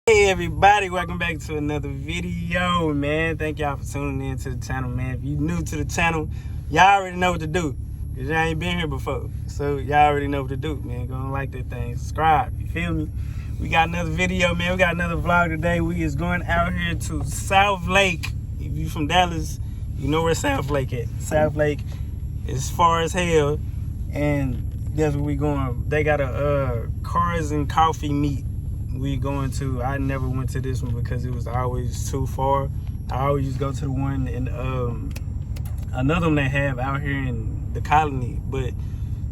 Hey everybody, welcome back to another video, man. Thank y'all for tuning in to the channel, man. If you new to the channel, y'all already know what to do, because y'all ain't been here before. So y'all already know what to do, man. Go and like that thing, subscribe, you feel me? We got another video, man. We got another vlog today. We is going out here to South Lake. If you from Dallas, you know where South Lake at. South Lake is far as hell, and that's where we going. They got a cars and coffee meet we going to. I never went to this one because it was always too far. I always just go to the one in another one they have out here in the Colony, but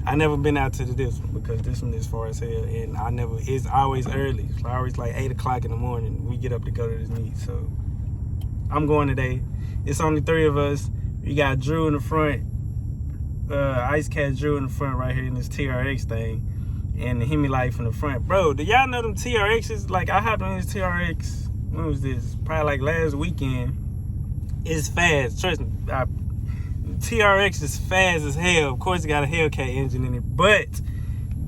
I never been out to this one because this one is far as hell, and it's always early. It's always like 8 o'clock in the morning we get up to go to this meet. So I'm going today. It's only 3 of us. We got Drew in the front, Ice Cat Drew in the front right here in this TRX thing, and the Hemi Life in the front. Bro, do y'all know them TRXs? Like, I hopped on this TRX, when was this? Probably like last weekend. It's fast, trust me. TRX is fast as hell. Of course, it got a Hellcat engine in it, but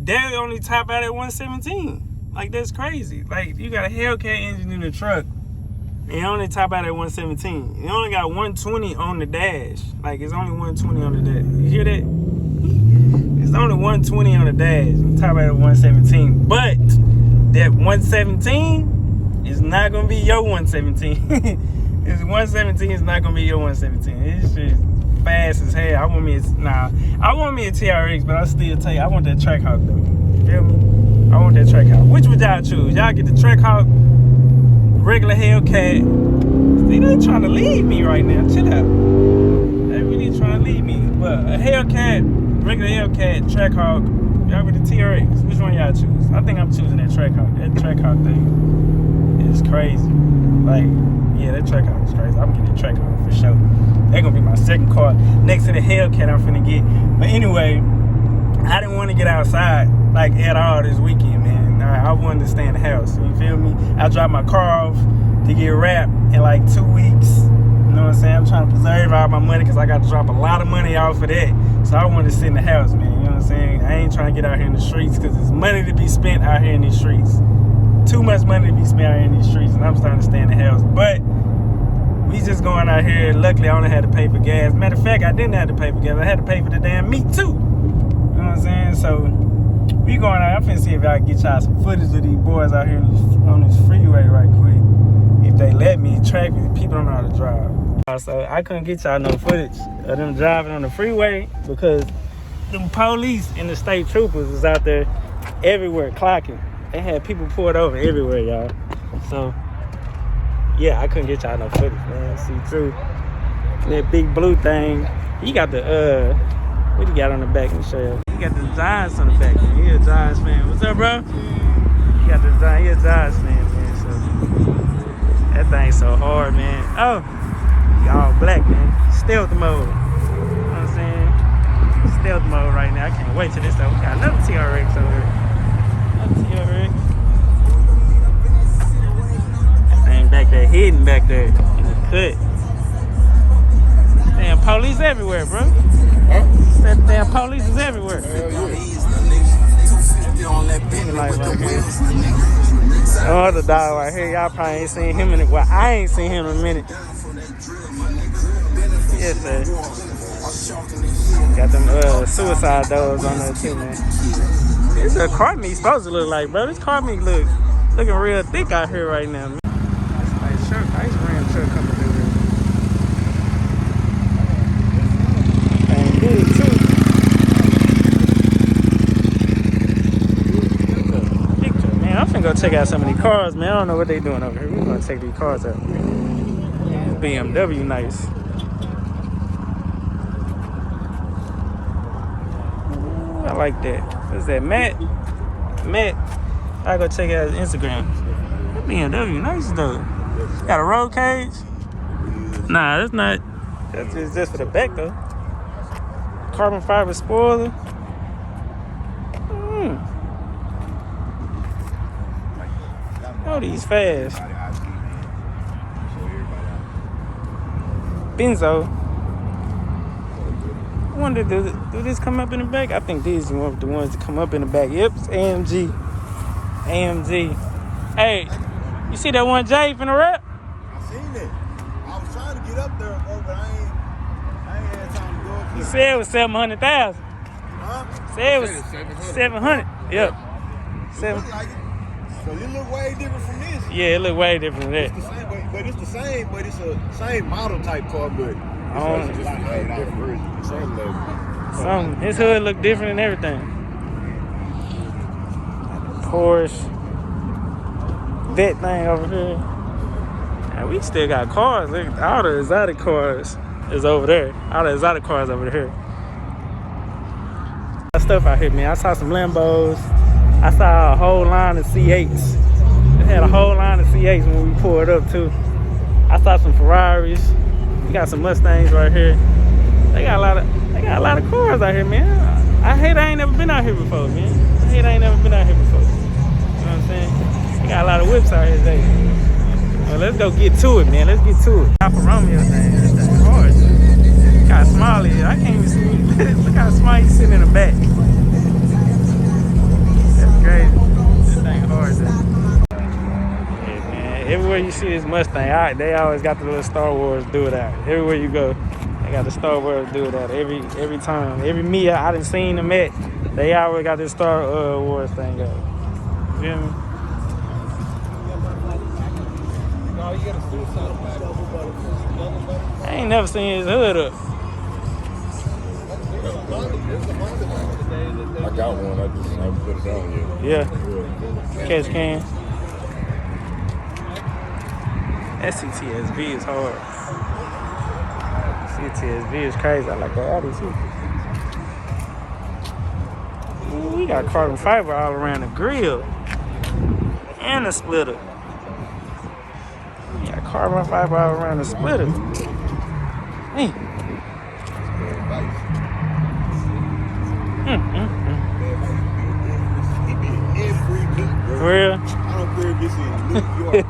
they only top out at 117. Like, that's crazy. Like, you got a Hellcat engine in the truck, and you only top out at 117. You only got 120 on the dash. Like, it's only 120 on the dash. You hear that? It's only 120 on the dash. You top out at 117. But that 117 is not gonna be your 117. It's 117 is not gonna be your 117. It's just fast as hell. I want me a TRX, but I still tell you, I want that Trackhawk though. You feel me? I want that Trackhawk. Which would y'all choose? Y'all get the Trackhawk, regular Hellcat? See, they trying to leave me right now. Chill out. They really trying to leave me. But a Hellcat, regular Hellcat, Trackhawk, y'all with the TRX. Which one y'all choose? I think I'm choosing that Trackhawk. That Trackhawk thing is crazy. Like, yeah, that Trackhawk is crazy. I'm getting that Trackhawk for sure. That's gonna be my second car next to the Hellcat I'm finna get. But anyway, I didn't want to get outside like at all this weekend, man. I wanted to stay in the house. You feel me? I dropped my car off to get wrapped in like 2 weeks. You know what I'm saying? I'm trying to preserve all my money because I got to drop a lot of money off for that. So I wanted to sit in the house, man. You know what I'm saying? I ain't trying to get out here in the streets because there's money to be spent out here in these streets. Too much money to be spent out here in these streets, and I'm starting to stay in the house. But we just going out here. Luckily, I only had to pay for gas. Matter of fact, I didn't have to pay for gas. I had to pay for the damn meat too. You know what I'm saying? So we going out. I'm finna see if I can get y'all some footage of these boys out here on this freeway right quick. If they let me. Traffic, people don't know how to drive. So I couldn't get y'all no footage of them driving on the freeway because them police and the state troopers was out there everywhere clocking. They had people pulled over everywhere, y'all. So yeah, I couldn't get y'all no footage, man. See through that big blue thing. He got the what he got on the back? Let me show you. He got the Giants on the back, man. He a Giants fan. What's up, bro? He got the Giants. He a Giants fan, man. So that thing's so hard, man. Oh, he all black, man. Stealth mode. You know what I'm saying? Stealth mode right now. I can't wait till this stuff. We got another TRX over here. TRX. That thing back there, hidden back there in the cut. Damn, police everywhere, bro. That damn police is everywhere. Like right here. Oh, other dog right here, y'all probably ain't seen him in it. Well, I ain't seen him in a minute. Yes, sir. Got them suicide dogs on there too, man. This a car meat supposed to look like, bro. This car meat looking real thick out here right now, man. That's a nice truck, nice ram truck coming through here. Ain't good too. Picture, man. I'm finna go check out some of these cars, man. I don't know what they doing over here. We're gonna take these cars out. This BMW nice. I like that. What's that, Matt? I go check out his Instagram. That BMW nice though. Got a roll cage? Nah, that's not. That's just for the back though. Carbon fiber spoiler. Oh, these fast. Benzo. I wonder, do this come up in the back? I think these are the ones that come up in the back. Yep, it's AMG. Hey, You see that one Jay finna rap? I seen it. I was trying to get up there, bro, but I ain't had time to go up there. You said it was 700,000. Huh? Said it was 700. Yep. It look like it. So it look way different from this. Yeah, it look way different than It's that. the same, but it's the same, but it's a same model type car, but it's just a different version. Same level. His hood look different and everything. Porsche. That thing over here. And we still got cars. Look, all the exotic cars is over there. All the exotic cars over here. That stuff out here, man. I saw some Lambos. I saw a whole line of C8s. They had a whole line of C8s when we pulled up too. I saw some Ferraris. We got some Mustangs right here. They got a lot of cars out here, man. I hate I ain't never been out here before, man. You know what I'm saying? They got a lot of whips out here today. Well, let's go get to it, man. Let's get to it. Alfa Romeo thing, that thing hard. Got small here. I can't even see. Look how small he's sitting in the back. That's crazy. This thing hard, though. Yeah, man. Everywhere you see this Mustang, they always got the little Star Wars do it out. Everywhere you go, they got the Star Wars do it out. Every time. Every meet I done seen them at, they always got this Star Wars thing out. You feel me? I ain't never seen his hood up. I got one. I just haven't put it on yet. Yeah. Catch can. That CTSV is hard. CTSV is crazy. I like that Audi too. Ooh, we got carbon fiber all around the grill. And the splitter. We got carbon fiber all around the splitter. Hey. For real? I don't care if it's in New York.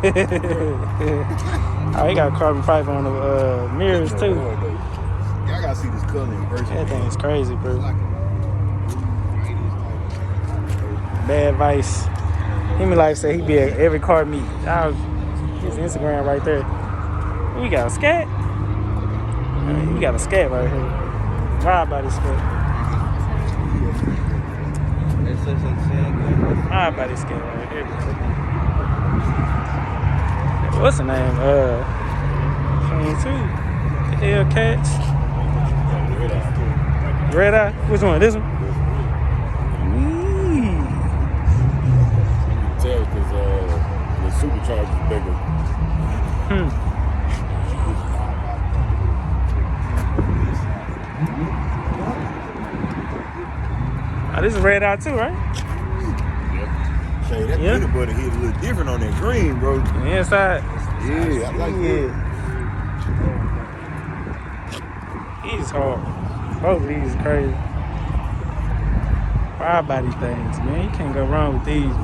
Oh, he got carbon fiber on the mirrors too. Y'all gotta see this color in person. That thing is crazy, bro. Bad Vice. Him Life said he be at every car meet. His Instagram right there. We got a scat. We got a scat right here. Ride by this scat. Ride by this scat right here. What's the name? 22. Hellcats. Red Eye. Which one? This one? Tell because the supercharger is bigger. Oh, this is Red Eye too, right? Yeah. Say that peanut butter hit a little different on that green, bro. The inside. Yeah, I like that. He's hard. Both of these is crazy. Ride by these things, man. You can't go wrong with these, man.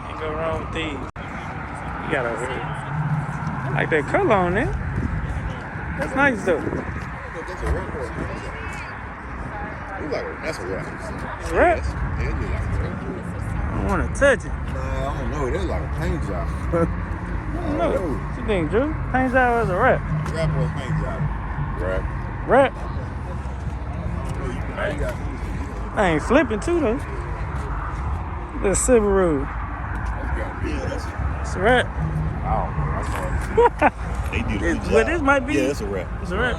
Can't go wrong with these. You got over here. I like that color on there. That's nice though. That's a wrap. That's a wrap. It's a wrap? Yeah, it look like a wrap. I don't want to touch it. Nah, I don't know. That's like a paint job. I don't know. What you think, Drew? Paint job as a wrap? Wrap or paint job? Wrap. Wrap? I ain't flipping too though. The Subaru. It's a wrap. They did a good job. But this might be. Yeah, it's a wrap. It's a wrap.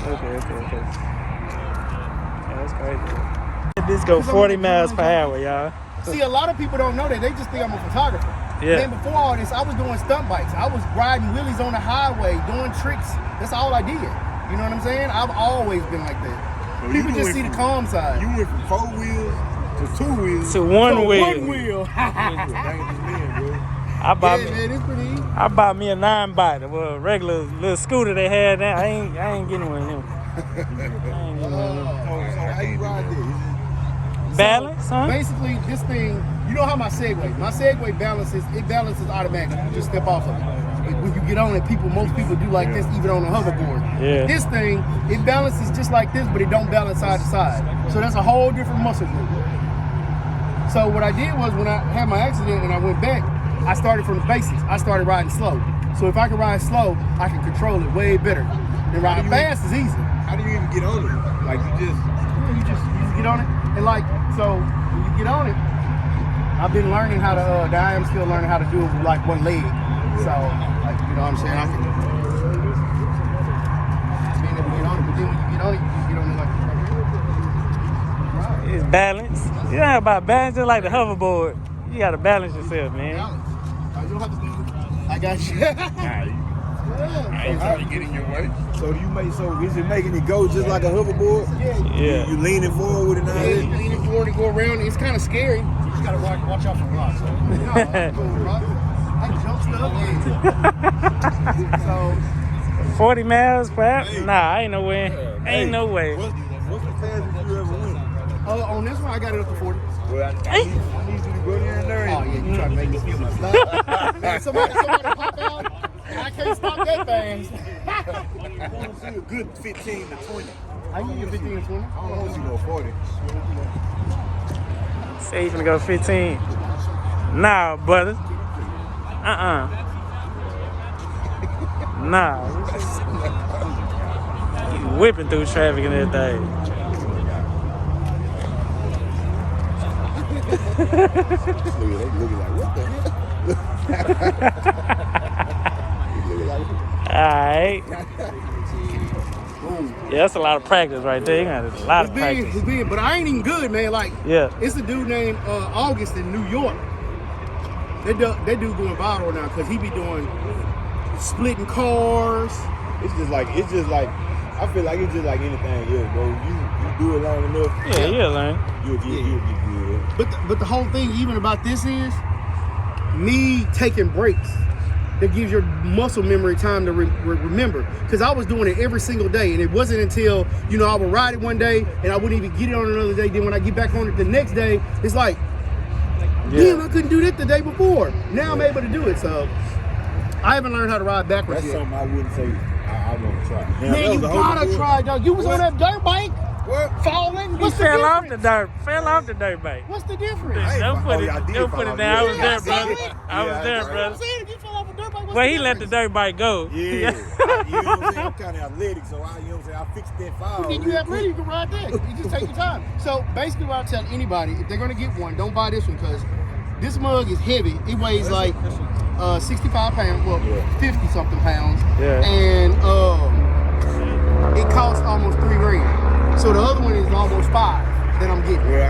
Okay. Yeah, that's crazy. This go 40 miles per hour, y'all. See, a lot of people don't know that. They just think I'm a photographer. Yeah. Then before all this, I was doing stunt bikes. I was riding wheelies on the highway, doing tricks. That's all I did. You know what I'm saying? I've always been like that. So People just see the calm side. You went from 4 wheels to 2 wheels To one wheel. One wheel. I bought Yeah, man, it's pretty easy. I bought me a 9-bike, a regular little scooter they had there. I ain't getting one of them. So how you ride this? Balance, huh? Basically, this thing, you know how my Segway balances automatically. You just step off of it. When you get on it, most people do like this, even on a hoverboard. Yeah. This thing, it balances just like this, but it don't balance side to side. So that's a whole different muscle group. So what I did was when I had my accident and I went back, I started from the basics. I started riding slow. So if I can ride slow, I can control it way better. And riding fast is easy. How do you even get on it? Like you just get on it. And like, so when you get on it, I've been learning how to, I am still learning how to do it with like one leg. So, like, you know what I'm saying? I can being able to get on it, but then when you get on it, you get on it like It's balance. You know about balance, just like the hoverboard. You gotta balance yourself, man. You don't have to do it. I got you. I ain't trying to get in your way. So is it making it go just like a hoverboard? Yeah. You leaning forward with it now? Yeah, you leaning forward and go around. It's kind of scary. You just gotta watch out for rocks. So. No, I jump stuff. So 40 miles per hour? Nah, ain't no way. Ain't no way. What's the fastest you ever went? On this one, I got it up to 40. Well, I need you to go there and there. Oh yeah, you trying to make me feel my stuff. Man, somebody pop out, and I can't stop that fast. I want to see a good 15 to 20. I can get 15 to 20. I don't want to see no 40. Say you finna go 15. Nah, brother. Nah. You whipping through traffic and everything. They looking like, what the hell? Alright. Yeah, that's a lot of practice right there. You got a lot of practice. It's big, but I ain't even good, man. Like, Yeah. it's a dude named August in New York. That dude going viral now because he be doing splitting cars. It's just like I feel like it's just like anything else, bro. You do it long enough. Yeah, you'll learn. You'll get good. But the whole thing even about this is me taking breaks. That gives your muscle memory time to remember. Because I was doing it every single day, and it wasn't until, I would ride it one day, and I wouldn't even get it on another day. Then when I get back on it the next day, it's like, damn, I couldn't do that the day before. Now I'm able to do it, so I haven't learned how to ride backwards That's yet. something I wouldn't say I want to try. Man, you gotta try, dog. You was on that dirt bike, falling. He What's the fell off the difference? dirt. Fell off the dirt bike. What's the difference? Don't put it. I did Don't put fall it down. I off. was Yeah, there, I saw brother. it. I was there, I'm brother. saying, if you fell off a dirt bike, what's Well, the he let the difference? dirt bike go. Yeah. You know what I'm saying? I'm kind of athletic, so I fixed that fall. Then you have ready, you can ride that. You just take your time. So basically what I tell anybody, if they're gonna get one, don't buy this one because this mug is heavy. It weighs like 65 pounds, well, 50 something pounds. Yeah. And it costs almost $3,000. So the other one is almost $5,000 that I'm getting. Well,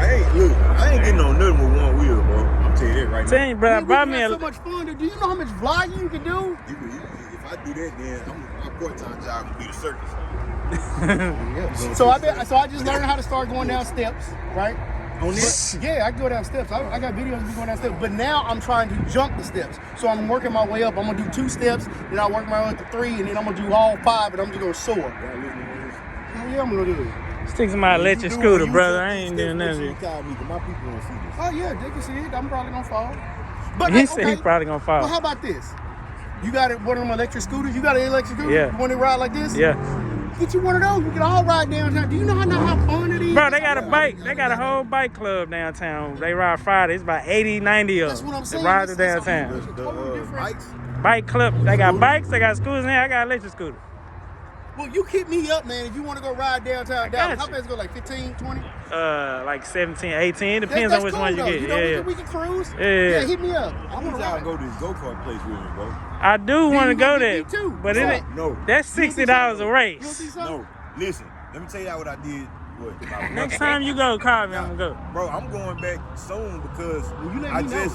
I ain't getting on nothing with one wheel, bro. I'm telling you that right Tell you, bro, Man, buy we me got a. so much fun. Do you know how much vlogging you can do? now. If I do that, then my part-time job will be the circus. So I just learned how to start going down steps, right? On this? Yeah, I can go down steps. I got videos of me going down steps. But now I'm trying to jump the steps. So I'm working my way up. I'm gonna do 2 steps, then I'll work my way up to 3, and then I'm gonna do all 5, and I'm just gonna soar. Hell yeah, I'm gonna do it. Stick to my electric scooter, brother. I ain't doing nothing. My people want to see this. Oh yeah, they can see it. I'm probably gonna fall. But He said he probably gonna fall. Well, how about this? You got one of them electric scooters? You got an electric scooter? Yeah. You want to ride like this? Yeah. Get you one of those. You can all ride downtown. Do you know how fun it is? Bro, they got a bike. They got a whole bike club downtown. They ride Friday. It's about 80, 90 of them. That's what I'm saying. They ride to That's downtown. totally different. Bikes? Bike club. They got bikes. They got scooters. Now I got electric scooter. Well, you hit me up, man, if you want to go ride downtown Dallas. How you. fast go? Like 15, 20? Like 17, 18. Depends That's on which cool, one you though. get. You know, Yeah. we can cruise. Yeah. Hit me up. I I need want to y'all ride. to go to this go-kart place with me, bro. I do want to you go gonna there, get me too. but it ain't. No. That's $60 a You race. see something? No. Listen, let me tell y'all what I did. About Next time you go, call me. I'm gonna go. Bro, I'm going back soon because you let I me know.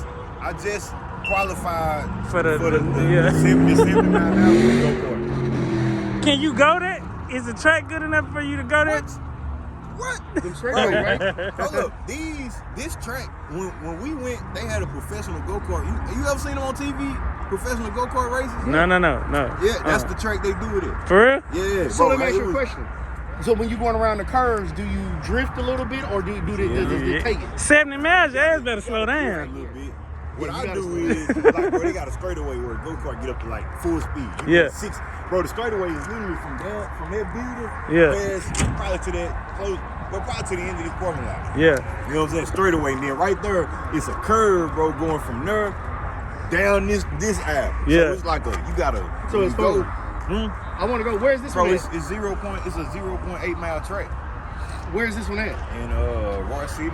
just qualified For the 79 hours go-kart. Can you go there? Is the track good enough for you to go there? What? Them straight up, right? Hold up, this track, when we went, they had a professional go-kart. You ever seen them on TV? Professional go-kart races? No. Yeah, that's the track they do with it. For real? Yeah. So bro, let me ask it you a was- question. So when you're going around the curves, do you drift a little bit or does it take it? 70 miles, your ass better slow A down. little bit. What Yeah, you I gotta do is, like, bro, they got a straightaway where a go-kart get up to like full speed. You Yeah. get 6. Bro, the straightaway is literally from that building, Yeah. past probably to that close, well, probably to the end of this parking lot. Yeah. You know what I'm saying? Straightaway. And then right there, it's a curve, bro, going from there down this app. Yeah. So it's like you gotta. So it's go. fun. I want to go. Where's this Bro, one it's at? It's a 0.8 mile track Where's this one at? in Ross City.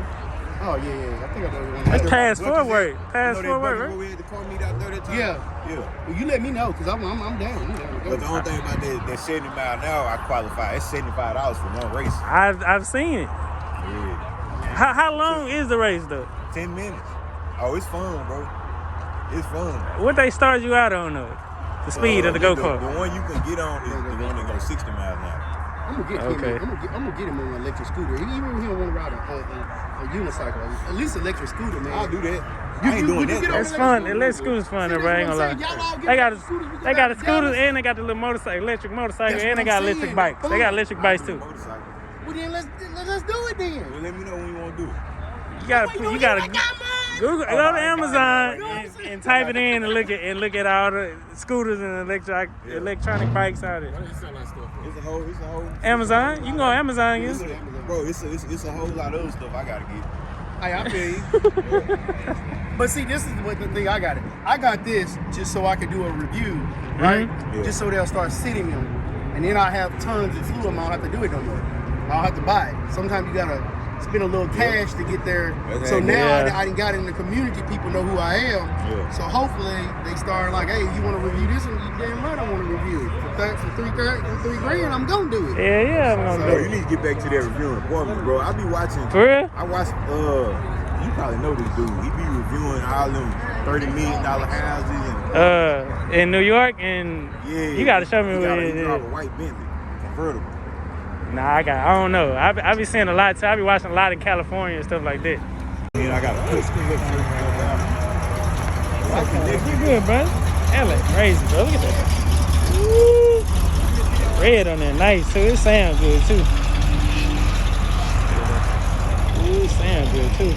Oh yeah. I think I know the one. That's At. past Bucky's Fort Worth. at- Past you know Fort that Worth, Bucky's right? where we had the car meet out there that time? Yeah. Yeah. Well, you let me know because I'm down. I'm down to But go. the only thing about that 70 mile an hour, I qualify. It's $75 for one race. I've seen it. Yeah. How long is the race though? 10 minutes. Oh, it's fun, bro. It's fun. What they start you out on though? The speed of the go The kart. one you can get on is the one that goes 60 miles an hour. I'm gonna get Okay. him. I'm gonna get him on an electric scooter. Even if he don't want to ride a unicycle, at least electric scooter, man. I'll do that. You- I ain't you- doing would you that. get though. on It's fun. Electric scooters fun, See, bro. I ain't that's gonna what I'm lie. saying. Y'all all get They got electric scooters. We they got the got scooters Dallas. and they got the little motorcycle, electric motorcycle, That's and what they I'm got saying. electric bikes. They got electric bikes too. Motorcycle. Well, then let's do it then. Well, let me know when you want to do it. You gotta Google, go to Amazon and type it in and look at all the scooters and electronic bikes out there. It's a whole. Amazon, you can go on Amazon. It's You. bro, it's a whole lot of other stuff I gotta get. Hey, I feel you. But see, this is what the thing I got it. I got this just so I could do a review, right? Yeah. Just so they'll start sitting on it. And then I have tons of fluid. I don't have to do it no more. I'll have to buy it. Sometimes you gotta spend a little cash to get there. Okay. So now Yeah. I done got in the community, people know who I am. Yeah. So hopefully they start like, hey, you want to review this one? You damn right I want to review it. For three grand, I'm gonna do it. Yeah, I'm gonna Bro, do you it. need to get back to that reviewing appointment, bro. I be watching. For real? I watch. You probably know this dude. He be reviewing all them $30 million houses and. In New York, and Yeah. you gotta show me He what got- it He drive a is. white Bentley convertible. Nah, I don't know. I be seeing a lot too. I be watching a lot in California and stuff like that. And I got a quick You good, bro? That look crazy, bro. Look at that. Woo. Red on there, nice too. It sounds good too. Ooh, it sounds good too.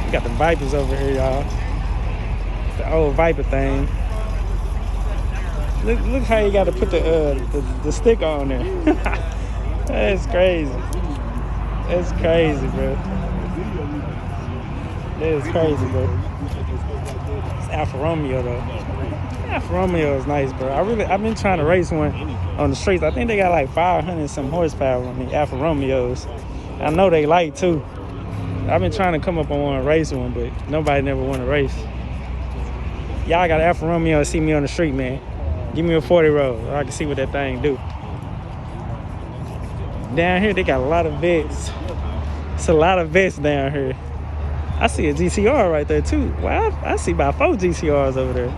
We got the Vipers over here, y'all. The old Viper thing. Look how you got to put the sticker on there. That's crazy. That's crazy, bro. That is crazy, bro. It's Alfa Romeo though. Alfa Romeo is nice, bro. I've been trying to race one on the streets. I think they got like 500 some horsepower on the Alfa Romeos. I know they light too. I've been trying to come up on one race one, but nobody never won a race. Y'all got Alfa Romeo, see me on the street, man. Give me a 40 roll, so I can see what that thing do. Down here, they got a lot of vets. It's a lot of vets down here. I see a GTR right there too. Well, I see about 4 GTRs over there.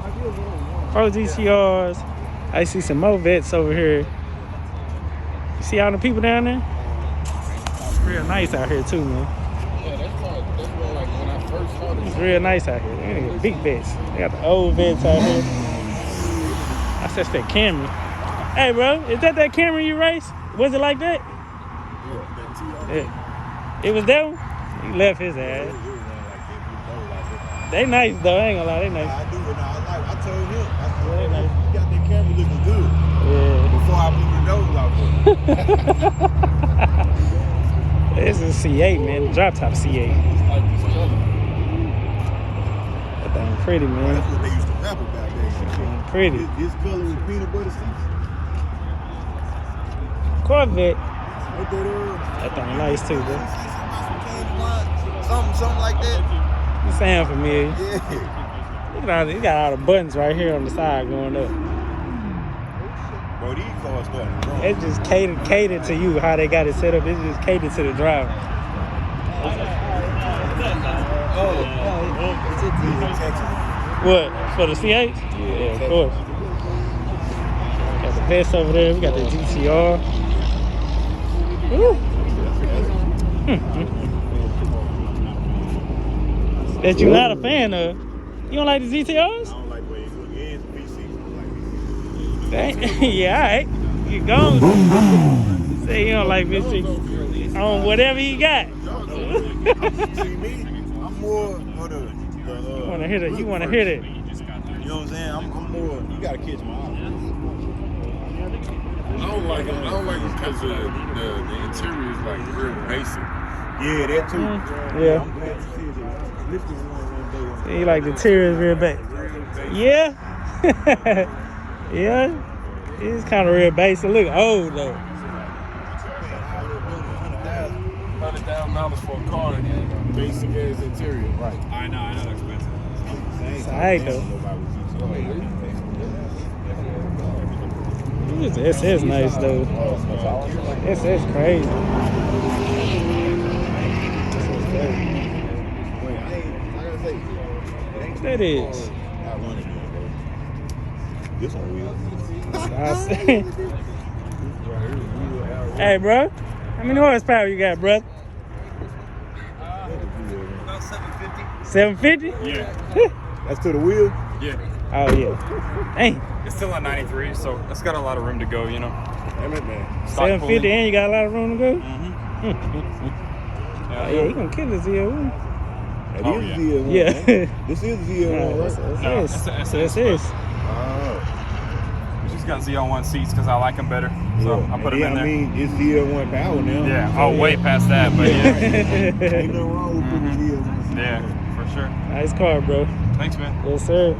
4 GTRs. I see some more vets over here. You see all the people down there? It's real nice out here too, man. Yeah, that's more like when I first saw this. It's real nice out here. They got big vets. They got the old vets out here. That's that Camry. Hey, bro, is that Camry you race? Was it like that? Yeah. It was that one? He left his ass. They nice though, I ain't gonna lie, they nice. I do, and I told him, They nice. you got that camera looking good. Yeah. Before I blew the nose out for it. This is C8, man, the drop top C8. Like this color. That thing pretty, man. That's what they used to rap about back then. Pretty. This color is peanut butter seats. Corvette. What that That thing nice too, bro. Something like that. You sound familiar. Yeah. Look at all, you got all the buttons right here on the side going up. Bro, these cars starting to run. It's just catered to you, how they got it set up. It's just catered to the driver. What? For the C8? Yeah, of course. Got the vest over there. We got the GTR. Woo. That you're not a fan of. You don't like the GTRs? I don't like where you look. It's V6. I don't like V6. Yeah, all right. You gone. Say you don't like V6 on whatever you got. See me? I'm more of the You wanna hear that? You wanna hear that? You know what I'm saying? I'm more. You gotta catch my eye. I don't like it. I don't like it because the interior is like real basic. Yeah, that too. Yeah. I'm glad to see it. Lifted one day on You like the interior real back? Yeah. Yeah. It's kind of real basic. Look old though. $100,000 for a car and basic as interior. Right. I know, expensive. It's alright though. This SS nice though. SS crazy. What that is? This one will. Hey, bro. How many horsepower you got, bro? About 750. 750? Yeah. That's to the wheel. Yeah. Oh, yeah. Dang. It's still a 93, so it's got a lot of room to go, you know. Damn it, man. 750 and you got a lot of room to go? Yeah, Oh, yeah, he gonna kill his ZL1. That Oh, is yeah. the ZL1. Yeah. Man. This is the ZL1, right? No, it's the SS, SS. She's got ZL1 seats because I like them better, so I put them in there. I mean, it's ZL1 power now. Yeah. Oh, way past that, but yeah. Ain't nothing wrong with putting ZL1. Yeah, for sure. Nice car, bro. Thanks, man. Yes, sir.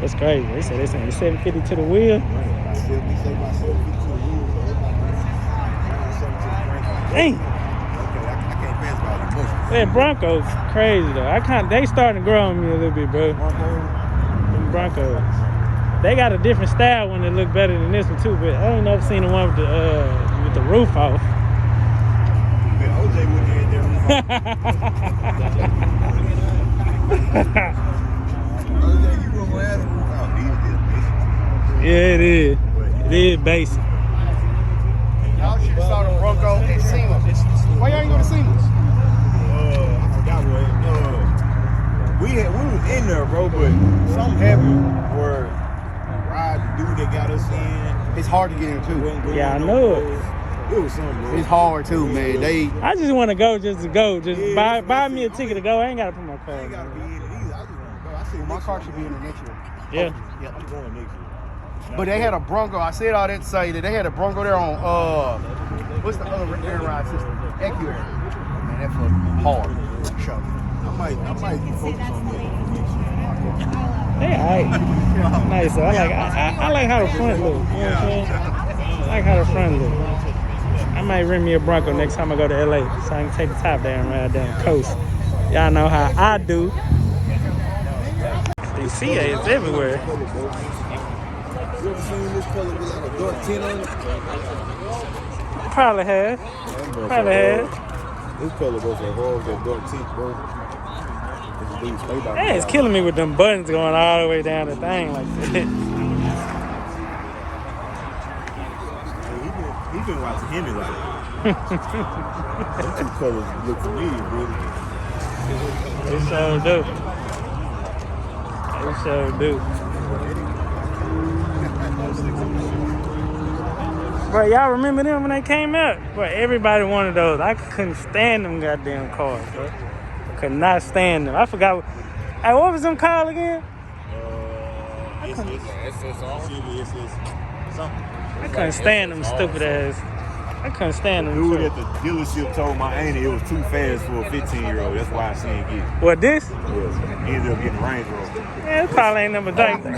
That's crazy. They said 750 to the wheel. Right. I said we say about 750 to the wheel, so it's like 7 to the crank. Dang. Okay, I can't pass by the motion. That Bronco's crazy, though. They starting to grow on me a little bit, bro. Them Broncos. They got a different style one that look better than this one, too, but I don't know if I've seen the one with the roof off. Man, OJ wouldn't have that roof off. OJ, you wouldn't have the roof off. Yeah, it is. It is basic. Y'all should have saw the Bronco at SEMA. Why y'all ain't go to SEMA? I forgot what. We was in there, bro, but something happened where the dude that got us in. It's hard to get in too. Yeah, I know it. It was something, bro. It's hard too, man. I just want to go just to go. Just Yeah, buy me a ticket to go. I ain't got to put my car I ain't in. gotta be in it either. I just want to go. I said My car should be in the next year. Yeah. Yeah. I'm going next year. But they had a Bronco. I said all that to say that they had a Bronco there on what's the other air ride system? EcuAir. Man, that fucking hard. Show. I might focus on that. They alright. Nice. So I like how the front look. You know what I'm saying? I like how the front look. I might rent me a Bronco next time I go to LA so I can take the top down and ride down the coast. Y'all know how I do. You see it, it's everywhere. You ever seen this color with like a dark tint on it? Probably have. Probably have. This color goes so hard with that dark tint, bro. Man, it's killing me with them buttons going all the way down the thing like that. He been watching him like them two colors look familiar, bro. They sure do. They sure do. Bro, y'all remember them when they came out? Bro, everybody wanted those. I couldn't stand them goddamn cars, bro. Could not stand them. I forgot. Hey, what was them called again? I couldn't stand them stupid ass. I couldn't stand them. Dude at the dealership told my auntie it was too fast for a 15-year-old. That's why I seen get it. What, this? He ended up getting Range Rover. Yeah, it probably ain't number thing. A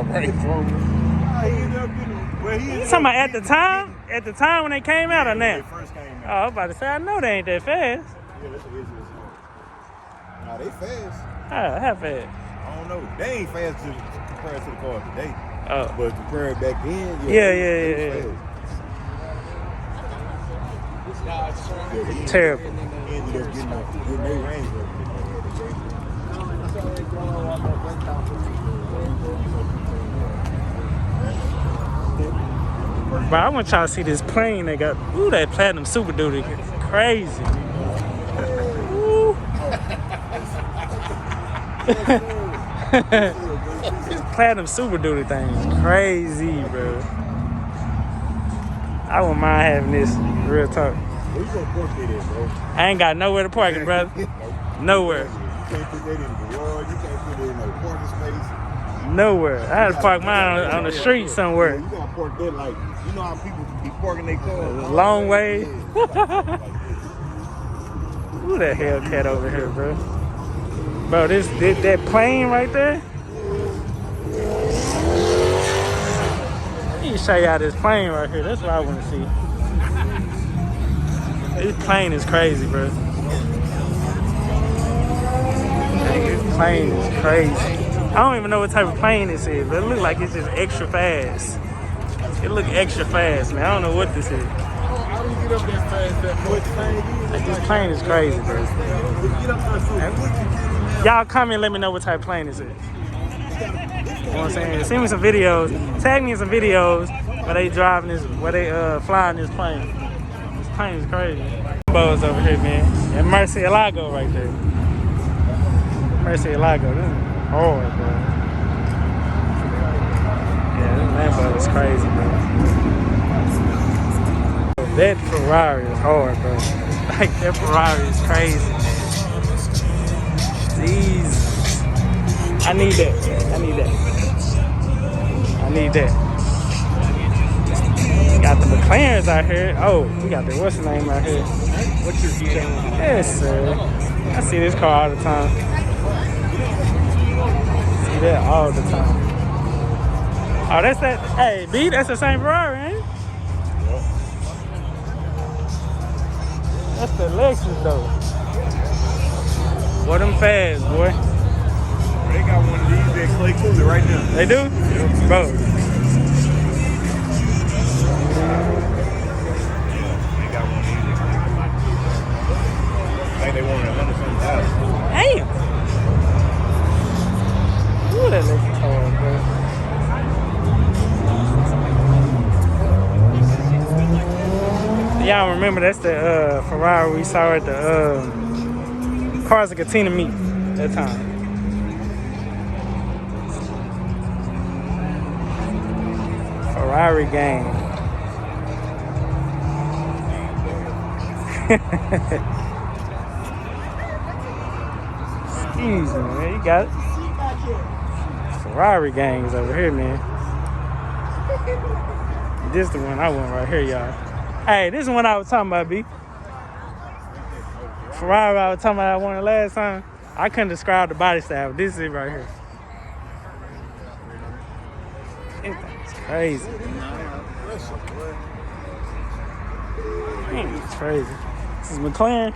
Range Rover. He ended up getting. Well, he You ended talking up about at the time? At the time when they came out or when they now? first came Oh, out. I was about to say, I know they ain't that fast. Yeah, that's what it is. Nah, they fast. Oh, how fast? I don't know. They ain't fast compared to the car today. Oh. But compared back then, Yeah. they was fast. Terrible. He ended up getting their Range Rover. Bro, I want y'all to see this plane they got. Ooh, that Platinum Super Duty. Crazy. Ooh. This Platinum Super Duty thing is crazy, bro. I wouldn't mind having this. Real talk. Where you gonna park it at, bro? I ain't got nowhere to park it, brother. Nowhere. You can't put that in the garage. You can't put it in no parking space. Nowhere. I had to park mine on the street somewhere. You gotta park that like, you know how people be parking their cars? Long way. Who that Hellcat over here, bro? Bro, that plane right there. Let me show y'all this plane right here. That's what I want to see. This plane is crazy, bro. This plane is crazy. I don't even know what type of plane this is, but it looks like it's just extra fast. It look extra fast, man. I don't know what this is. I don't get up that fast that much. Like, this plane is crazy, bro. Y'all comment and let me know what type of plane this is. You know what I'm saying? Send me some videos. Tag me in some videos where they driving this, where they flying this plane. This plane is crazy. Lambos over here, man. And Murcielago right there. Murcielago. This is hard, bro. Yeah, this Lambo is crazy, bro. That Ferrari is hard, bro. Like, that Ferrari is crazy, man. These, I need that. I need that. I need that. Got the McLarens out here. Oh, we got the what's the name out here? What's your game? Yes, sir. I see this car all the time. See that all the time. Oh, that's that. Hey, B, that's the same Ferrari, ain't it? That's the Lexus, though. Boy, them fast, boy. They got one of these at Clay Cooler right now. They do? Bro. They got one of these at Clay Cooler. I think they wanted 100-something thousand. Damn. Ooh, that Lexus hard, bro. Y'all remember that's the Ferrari we saw at the Cars of Katina meet that time. Ferrari gang. Excuse me, man. You got it. Ferrari gang is over here, man. This the one I want right here, y'all. Hey, this is the one I was talking about, B. Ferrari I was talking about I wanted last time. I couldn't describe the body style. This is it right here. It's crazy. Man, it's crazy. This is McLaren.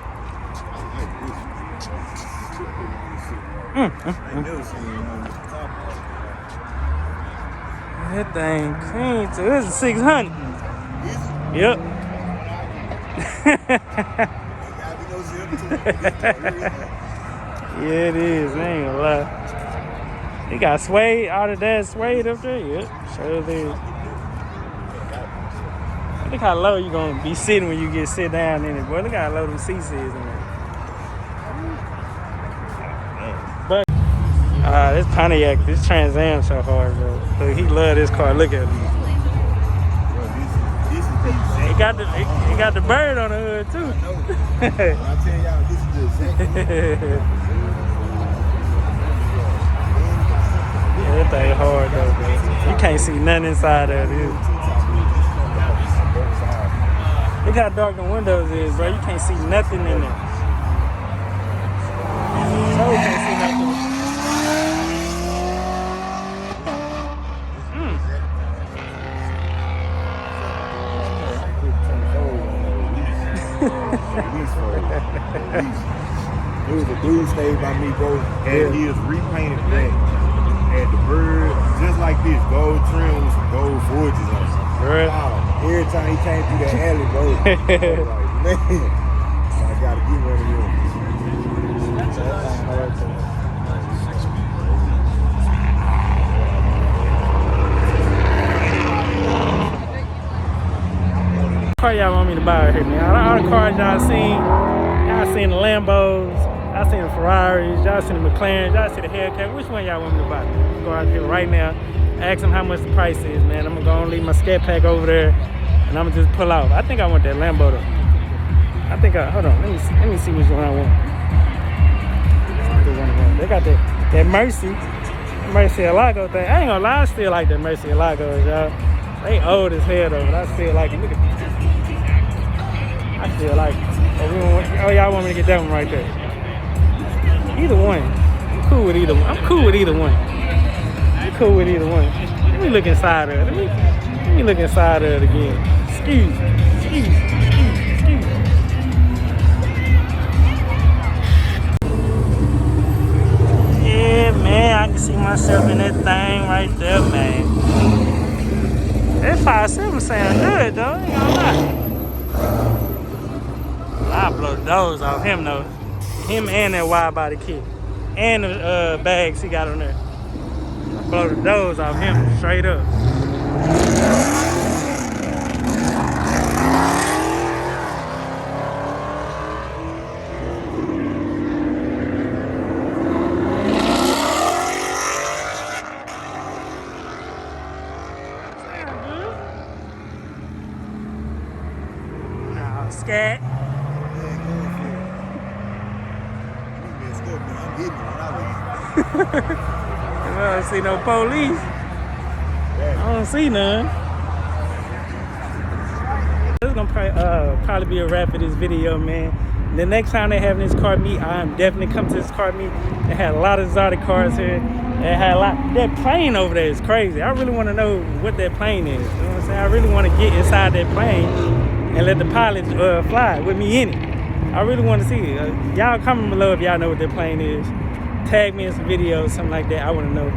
That thing clean too. This is 600. Yep. Yeah, it is. I ain't gonna lie. They got suede, all of that suede up there. Yep, sure it is. Look how low you gonna be sitting when you get sit down in it, boy. Look how low them seats is in there. But this Pontiac, this Trans Am so hard, bro. Look, he love this car. Look at him. He got the bird on the hood too. I tell y'all, this is the exact. Yeah, that thing hard though, bro. You can't see nothing inside of it. Look how dark the windows is, bro. You can't see nothing in there. So you can't see nothing. It was a dude stayed by me, bro, and he was repainted black. Had the bird just like this, gold trim with some gold forges on it. Right. Wow. Every time he came through that alley, bro, I was like, man, I gotta get one of them. What car y'all want me to buy right here, man? All the cars y'all seen the Lambos, y'all seen the Ferraris, y'all seen the McLarens, y'all see the Hellcat. Which one y'all want me to buy? I'm gonna go out here right now, ask them how much the price is, man. I'm gonna go and leave my scat pack over there, and I'm gonna just pull out. I think I want that Lambo though. Hold on, let me see which one I want. They got that Murcielago thing. I ain't gonna lie, I still like that Murcielago, y'all. They old as hell though, but I still like it. Look at this. I still like it. Oh, y'all want me to get that one right there? Either one. cool with either one. I'm cool with either one. I'm cool with either one. Let me look inside of it. Let me look inside of it again. Excuse me. Yeah, man, I can see myself in that thing right there, man. That 5.7 sound good, though. Ain't gonna lie. I blow the doors off him, though. Him and that wide body kit. And the bags he got on there. I blow the doors off him straight up. Scat. I'm hitting it when I I don't see no police. I don't see none. This is gonna probably be a wrap for this video, man. The next time they have this car meet, I'm definitely come to this car meet. They had a lot of exotic cars here. They had a lot. That plane over there is crazy. I really want to know what that plane is. You know what I'm saying? I really want to get inside that plane and let the pilot fly with me in it. I really want to see it. Y'all comment below if y'all know what that plane is. Tag me in some videos, something like that. I want to know.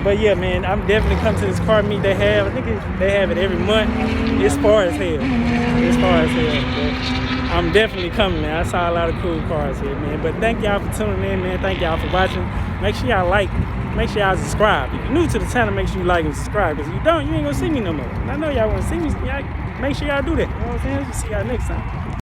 But yeah, man, I'm definitely come to this car meet they have. I think they have it every month. It's far as hell. It's far as hell. But I'm definitely coming, man. I saw a lot of cool cars here, man. But thank y'all for tuning in, man. Thank y'all for watching. Make sure y'all like. Make sure y'all subscribe. If you're new to the channel, make sure you like and subscribe. Because if you don't, you ain't going to see me no more. And I know y'all want to see me. Y'all, make sure y'all do that. You know what I'm saying? See y'all next time.